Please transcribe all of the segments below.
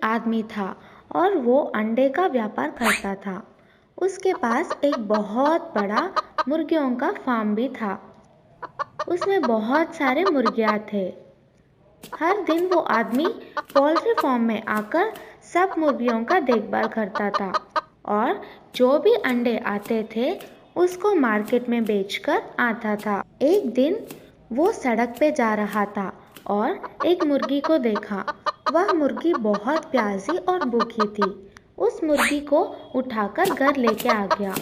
आदमी था और वो अंडे का व्यापार करता था। उसके पास एक बहुत बड़ा मुर्गियों का फार्म भी था। उसमें बहुत सारे मुर्गियाँ थे। हर दिन वो आदमी पोल्ट्री फार्म में आकर सब मुर्गियों का देखभाल करता था और जो भी अंडे आते थे उसको मार्केट में बेचकर आता था। एक दिन वो सड़क पे जा रहा था और एक मुर्गी को देखा। वह मुर्गी बहुत प्यासी और भूखी थी। उस मुर्गी को उठाकर घर लेके आ गया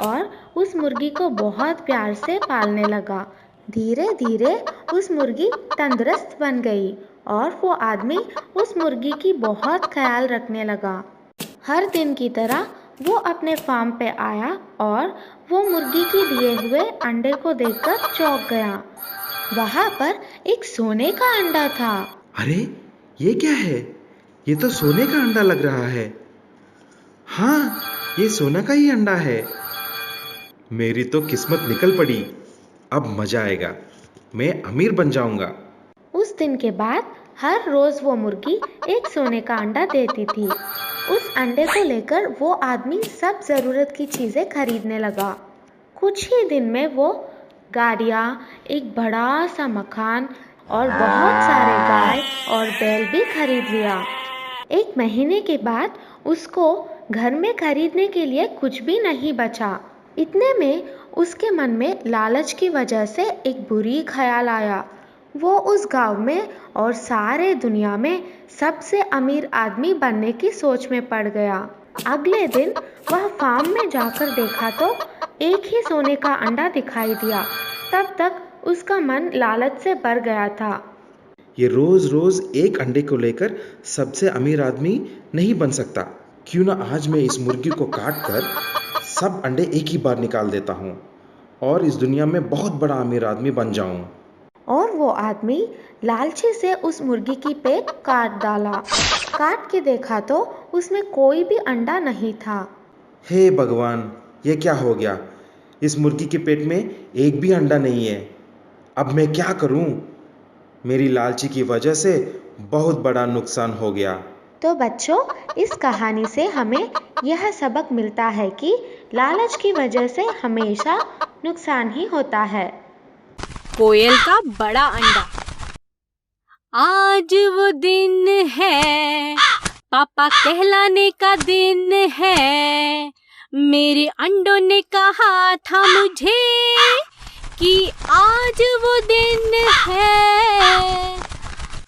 और उस मुर्गी को बहुत प्यार से पालने लगा। धीरे धीरे उस मुर्गी तंदुरुस्त बन गई और वो आदमी उस मुर्गी की बहुत ख्याल रखने लगा। हर दिन की तरह वो अपने फार्म पे आया और वो मुर्गी के दिए हुए अंडे को देखकर चौंक गया। वहाँ पर एक सोने का अंडा था। अरे, ये क्या है? ये तो सोने का अंडा लग रहा है। हाँ, ये सोना का ही अंडा है। मेरी तो किस्मत निकल पड़ी। अब मजा आएगा। मैं अमीर बन जाऊंगा। उस दिन के बाद हर रोज वो मुर्गी एक सोने का अंडा देती थी। उस अंडे को लेकर वो आदमी सब जरूरत की चीजें खरीदने लगा। कुछ ही दिन में वो गाड़ियाँ, एक बड़ा सा मकान और बहुत सारे गाय और बैल भी खरीद लिया। एक महीने के बाद उसको घर में खरीदने के लिए कुछ भी नहीं बचा। इतने में उसके मन में लालच की वजह से एक बुरी ख्याल आया। वो उस गांव में और सारे दुनिया में सबसे अमीर आदमी बनने की सोच में पड़ गया। अगले दिन वह फार्म में जाकर देखा तो एक ही सोने का अंडा दिखाई दिया। तब तक उसका मन लालच से भर गया था। ये रोज रोज एक अंडे को लेकर सबसे अमीर आदमी नहीं बन सकता। क्यों ना आज मैं इस मुर्गी को काट कर सब अंडे एक ही बार निकाल देता हूँ और इस दुनिया में बहुत बड़ा अमीर आदमी बन जाऊँ। और वो आदमी लालची से उस मुर्गी की पेट काट डाला। काट के देखा तो उसमें कोई भी अंडा नहीं था। हे भगवान, ये क्या हो गया? इस मुर्गी के पेट में एक भी अंडा नहीं है। अब मैं क्या करूं? मेरी लालची की वजह से बहुत बड़ा नुकसान हो गया। तो बच्चों, इस कहानी से हमें यह सबक मिलता है कि लालच की वजह से हमेशा नुकसान ही होता है। कोयल का बड़ा अंडा। आज वो दिन है, पापा कहलाने का दिन है। मेरे अंडों ने कहा था मुझे कि आज वो दिन है,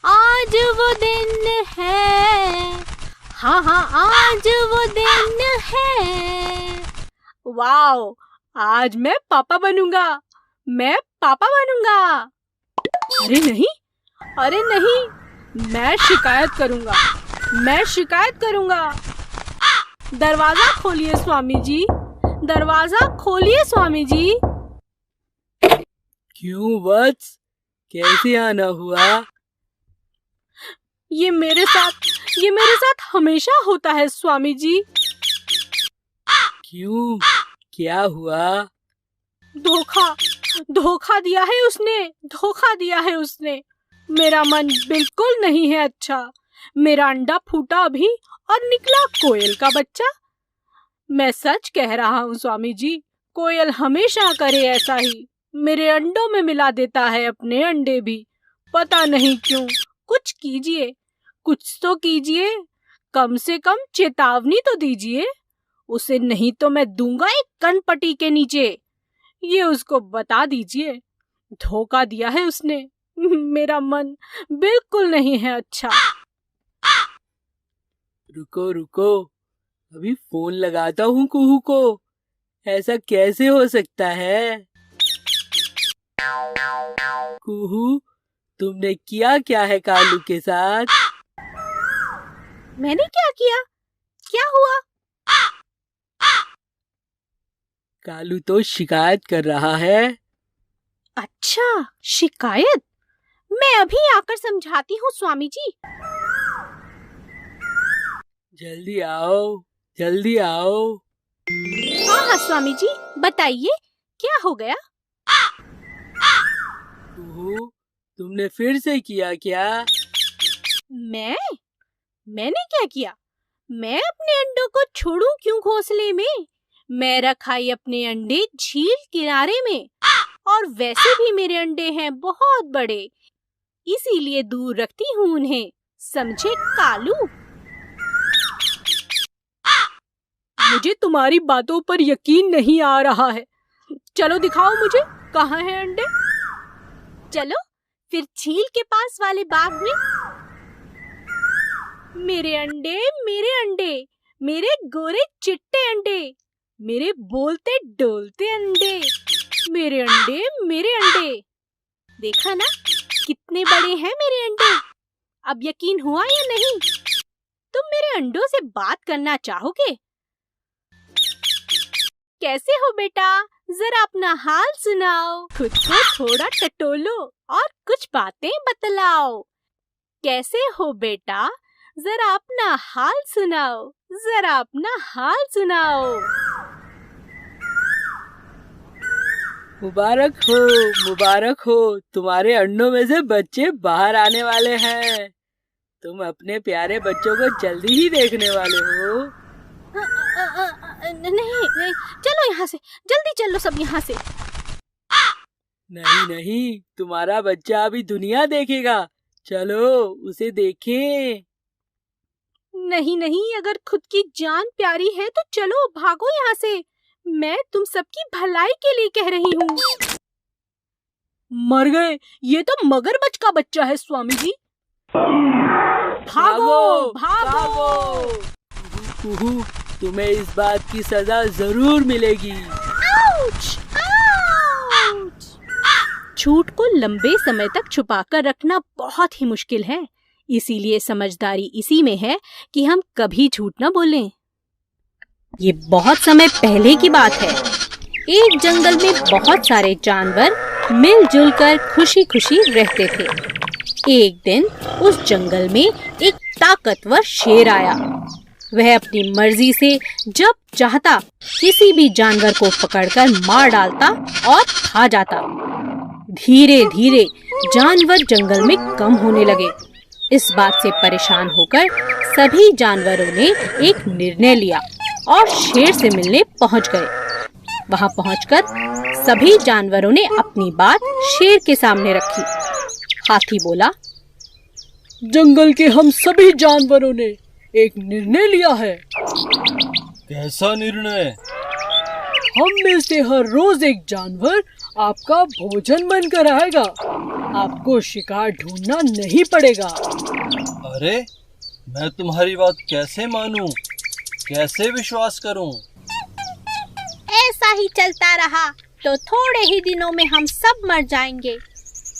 आज वो दिन है। हाँ हाँ, आज वो दिन है। वाओ, आज मैं पापा बनूंगा। मैं पापा बनूंगा। अरे नहीं, अरे नहीं, मैं शिकायत करूंगा। मैं शिकायत करूंगा। दरवाजा खोलिए स्वामी जी, दरवाजा खोलिए स्वामी जी। क्यों वत्स, कैसे आना हुआ? ये मेरे साथ हमेशा होता है स्वामी जी। क्यों, क्या हुआ? धोखा दिया है उसने, धोखा दिया है उसने। मेरा मन बिल्कुल नहीं है अच्छा। मेरा अंडा फूटा अभी और निकला कोयल का बच्चा। मैं सच कह रहा हूँ स्वामी जी, कोयल हमेशा करे ऐसा ही। मेरे अंडों में मिला देता है अपने अंडे भी। पता नहीं क्यों। कुछ कीजिए, कुछ तो कीजिए। कम से कम चेतावनी तो दीजिए उसे, नहीं तो मैं दूंगा एक कनपटी के नीचे। ये उसको बता दीजिए, धोखा दिया है उसने। मेरा मन बिल्कुल नहीं है अच्छा। रुको रुको, अभी फोन लगाता हूँ कुहू को। ऐसा कैसे हो सकता है? कुहू, तुमने किया क्या है कालू के साथ? मैंने क्या किया? क्या हुआ? कालू तो शिकायत कर रहा है। अच्छा, शिकायत? मैं अभी आकर समझाती हूँ स्वामी जी। जल्दी आओ, जल्दी आओ। हाँ हाँ स्वामी जी, बताइए क्या हो गया? कुहू, तुमने फिर से किया क्या? मैं मैंने क्या किया? मैं अपने अंडों को छोड़ूं क्यों घोंसले में? मैं रखाई अपने अंडे झील किनारे में, और वैसे भी मेरे अंडे हैं बहुत बड़े, इसीलिए दूर रखती हूँ उन्हें, समझे कालू? मुझे तुम्हारी बातों पर यकीन नहीं आ रहा है। चलो दिखाओ मुझे, कहाँ हैं अंडे? चलो फिर झील के पास वाले बाग में। मेरे अंडे, मेरे अंडे, मेरे गोरे चिट्टे अंडे, मेरे बोलते डोलते अंडे, मेरे अंडे, मेरे अंडे। देखा ना कितने बड़े हैं मेरे अंडे? अब यकीन हुआ या नहीं? तुम मेरे अंडों से बात करना चाहोगे? कैसे हो बेटा? जरा अपना हाल सुनाओ, खुद को थोड़ा टटोलो और कुछ बातें बतलाओ। कैसे हो बेटा? जरा अपना हाल सुनाओ, जरा अपना हाल सुनाओ। मुबारक हो, तुम्हारे अंडों में से बच्चे बाहर आने वाले हैं। तुम अपने प्यारे बच्चों को जल्दी ही देखने वाले हो। नहीं, चलो यहाँ से, जल्दी चलो सब यहाँ से। नहीं, तुम्हारा बच्चा अभी दुनिया देखेगा। चलो उसे देखें। नहीं, अगर खुद की जान प्यारी है तो चलो भागो यहाँ से। मैं तुम सबकी भलाई के लिए कह रही हूँ। मर गए, ये तो मगरमच्छ का बच्चा है स्वामी जी। भागो, भागो। कुहू, तुम्हें इस बात की सजा जरूर मिलेगी। Ouch, ouch. झूठ को लंबे समय तक छुपाकर रखना बहुत ही मुश्किल है, इसीलिए समझदारी इसी में है कि हम कभी झूठ न बोलें। ये बहुत समय पहले की बात है। एक जंगल में बहुत सारे जानवर मिलजुल कर खुशी खुशी रहते थे। एक दिन उस जंगल में एक ताकतवर शेर आया। वह अपनी मर्जी से जब चाहता किसी भी जानवर को पकड़कर मार डालता और खा जाता। धीरे धीरे जानवर जंगल में कम होने लगे। इस बात से परेशान होकर सभी जानवरों ने एक निर्णय लिया और शेर से मिलने पहुंच गए। वहां पहुंचकर सभी जानवरों ने अपनी बात शेर के सामने रखी। हाथी बोला, जंगल के हम सभी जानवरों ने एक निर्णय लिया है। कैसा निर्णय? हम में से हर रोज एक जानवर आपका भोजन बनकर आएगा। आपको शिकार ढूंढना नहीं पड़ेगा। अरे, मैं तुम्हारी बात कैसे मानूं? कैसे विश्वास करूं? ऐसा ही चलता रहा तो थोड़े ही दिनों में हम सब मर जाएंगे।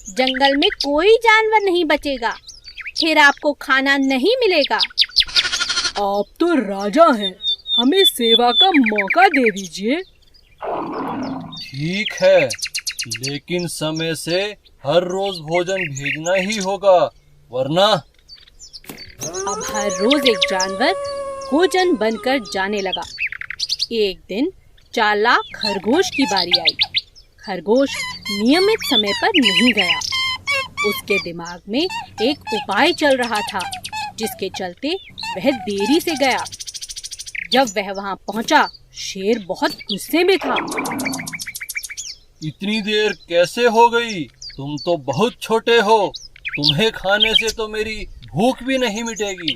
जंगल में कोई जानवर नहीं बचेगा, फिर आपको खाना नहीं मिलेगा। आप तो राजा हैं, हमें सेवा का मौका दे दीजिए। ठीक है, लेकिन समय से हर रोज भोजन भेजना ही होगा, वरना। अब हर रोज एक जानवर भोजन बनकर जाने लगा। एक दिन चालाक खरगोश की बारी आई। खरगोश नियमित समय पर नहीं गया। उसके दिमाग में एक उपाय चल रहा था, जिसके चलते वह देरी से गया। जब वह वहां पहुंचा, शेर बहुत गुस्से में था। इतनी देर कैसे हो गई? तुम तो बहुत छोटे हो। तुम्हें खाने से तो मेरी भूख भी नहीं मिटेगी।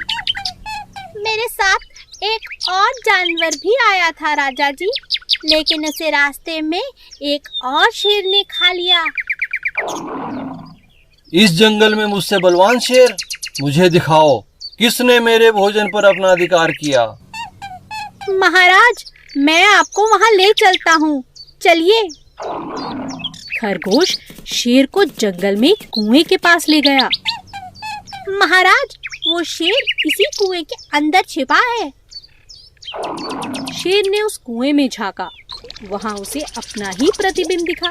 मेरे साथ एक और जानवर भी आया था राजा जी, लेकिन उसे रास्ते में एक और शेर ने खा लिया। इस जंगल में मुझसे बलवान शेर? मुझे दिखाओ, किसने मेरे भोजन पर अपना अधिकार किया? महाराज, मैं आपको वहाँ ले चलता हूँ, चलिए। खरगोश शेर को जंगल में कुएं के पास ले गया। महाराज, वो शेर इसी कुएं के अंदर छिपा है। शेर ने उस कुएं में झांका। वहां उसे अपना ही प्रतिबिंब दिखा।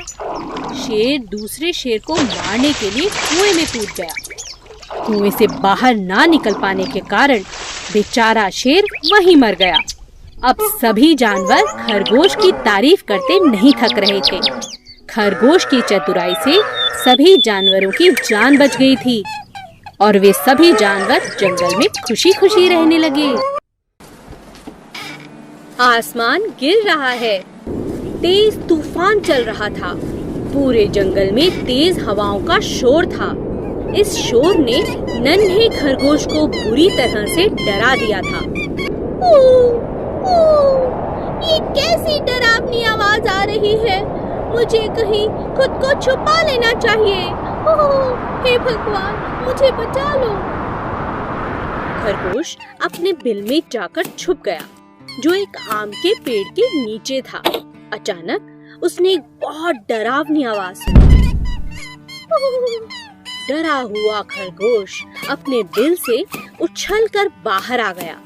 शेर दूसरे शेर को मारने के लिए कुएं में कूद गया। कुएं से बाहर ना निकल पाने के कारण बेचारा शेर वहीं मर गया। अब सभी जानवर खरगोश की तारीफ करते नहीं थक रहे थे। खरगोश की चतुराई से सभी जानवरों की जान बच गई थी। और वे सभी जानवर जंगल में खुशी खुशी रहने लगे। आसमान गिर रहा है, तेज तूफान चल रहा था। पूरे जंगल में तेज हवाओं का शोर था। इस शोर ने नन्हे खरगोश को बुरी तरह से डरा दिया था। ये कैसी डरावनी आवाज आ रही है? मुझे कहीं खुद को छुपा लेना चाहिए। हे भगवान, मुझे बचा लो। खरगोश अपने बिल में जाकर छुप गया, जो एक आम के पेड़ के नीचे था। अचानक उसने एक बहुत डरावनी आवाज सुनी। डरा हुआ खरगोश अपने बिल से उछलकर बाहर आ गया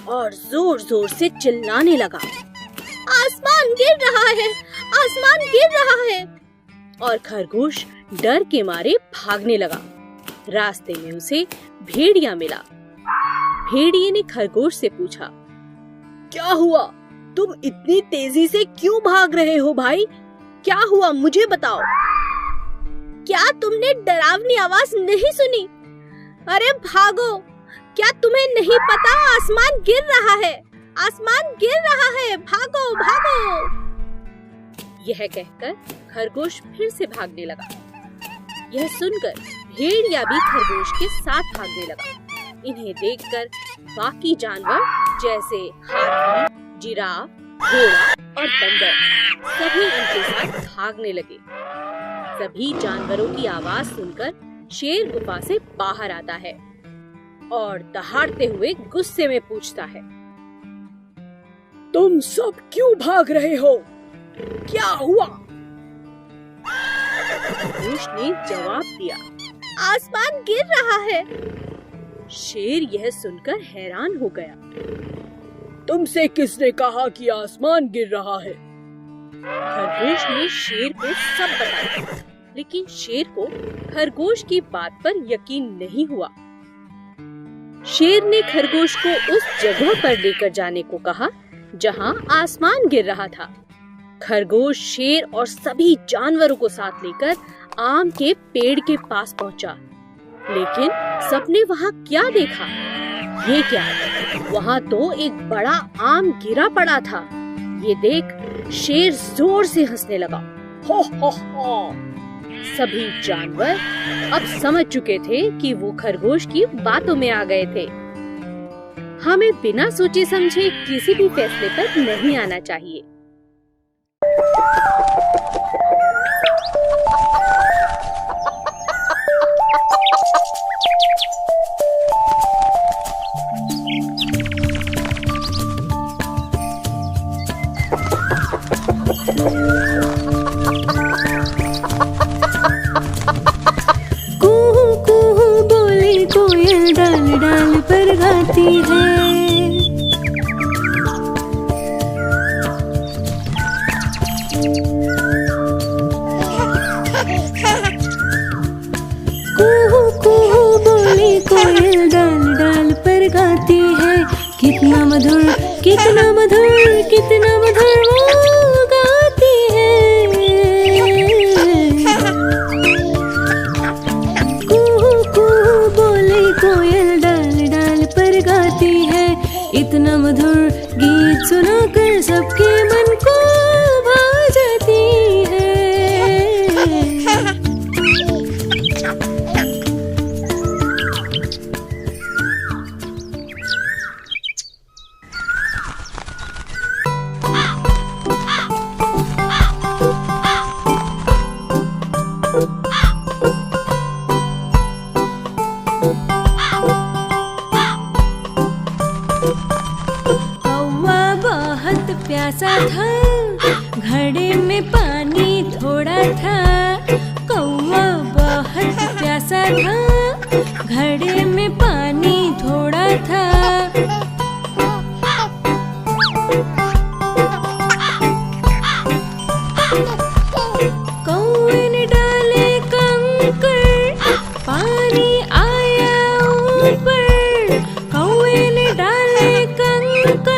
और जोर जोर से चिल्लाने लगा। आसमान गिर रहा है, आसमान गिर रहा है। और खरगोश डर के मारे भागने लगा। रास्ते में उसे भेड़िया मिला। भेड़िए ने खरगोश से पूछा, क्या हुआ? तुम इतनी तेजी से क्यों भाग रहे हो भाई? क्या हुआ, मुझे बताओ। क्या तुमने डरावनी आवाज नहीं सुनी? अरे भागो, क्या तुम्हें नहीं पता आसमान गिर रहा है, आसमान गिर रहा है, भागो भागो। यह कहकर खरगोश फिर से भागने लगा। यह सुनकर भेड़िया भी खरगोश के साथ भागने लगा। इन्हें देखकर बाकी जानवर जैसे हाथी, जिराफ, घोड़ा और बंदर सभी उनके साथ भागने लगे। सभी जानवरों की आवाज सुनकर शेर गुफा से बाहर आता है और दहाड़ते हुए गुस्से में पूछता है, तुम सब क्यों भाग रहे हो? क्या हुआ? खरगोश ने जवाब दिया, आसमान गिर रहा है। शेर यह सुनकर हैरान हो गया। तुमसे किसने कहा कि आसमान गिर रहा है? खरगोश ने शेर को सब बताया, लेकिन शेर को खरगोश की बात पर यकीन नहीं हुआ। शेर ने खरगोश को उस जगह पर लेकर जाने को कहा जहां आसमान गिर रहा था। खरगोश शेर और सभी जानवरों को साथ लेकर आम के पेड़ के पास पहुंचा, लेकिन सबने वहां क्या देखा? ये क्या? वहां तो एक बड़ा आम गिरा पड़ा था। ये देख शेर जोर से हंसने लगा। हो हो। सभी जानवर अब समझ चुके थे कि वो खरगोश की बातों में आ गए थे। हमें बिना सोचे समझे किसी भी फैसले पर नहीं आना चाहिए। कूहू कूहू बोले कोयल, डाल डाल पर गाती है। कूहू कूहू बोले कोयल, डाल डाल पर गाती है। कितना मधुर, कितना मधुर, कितना मधुर वो गाती है। कूहू कूहू बोले कोयल, डाल डाल पर गाती है। इतना मधुर गीत सुनाकर सबके मन को भा जाती है। कौवा बहुत प्यासा था, घड़े में पानी थोड़ा था। कौवा बहुत प्यासा था, घड़े में पानी थोड़ा था। कौवे ने डाले कंकड़, पानी आया ऊपर। कौवे ने डाले कंकड़,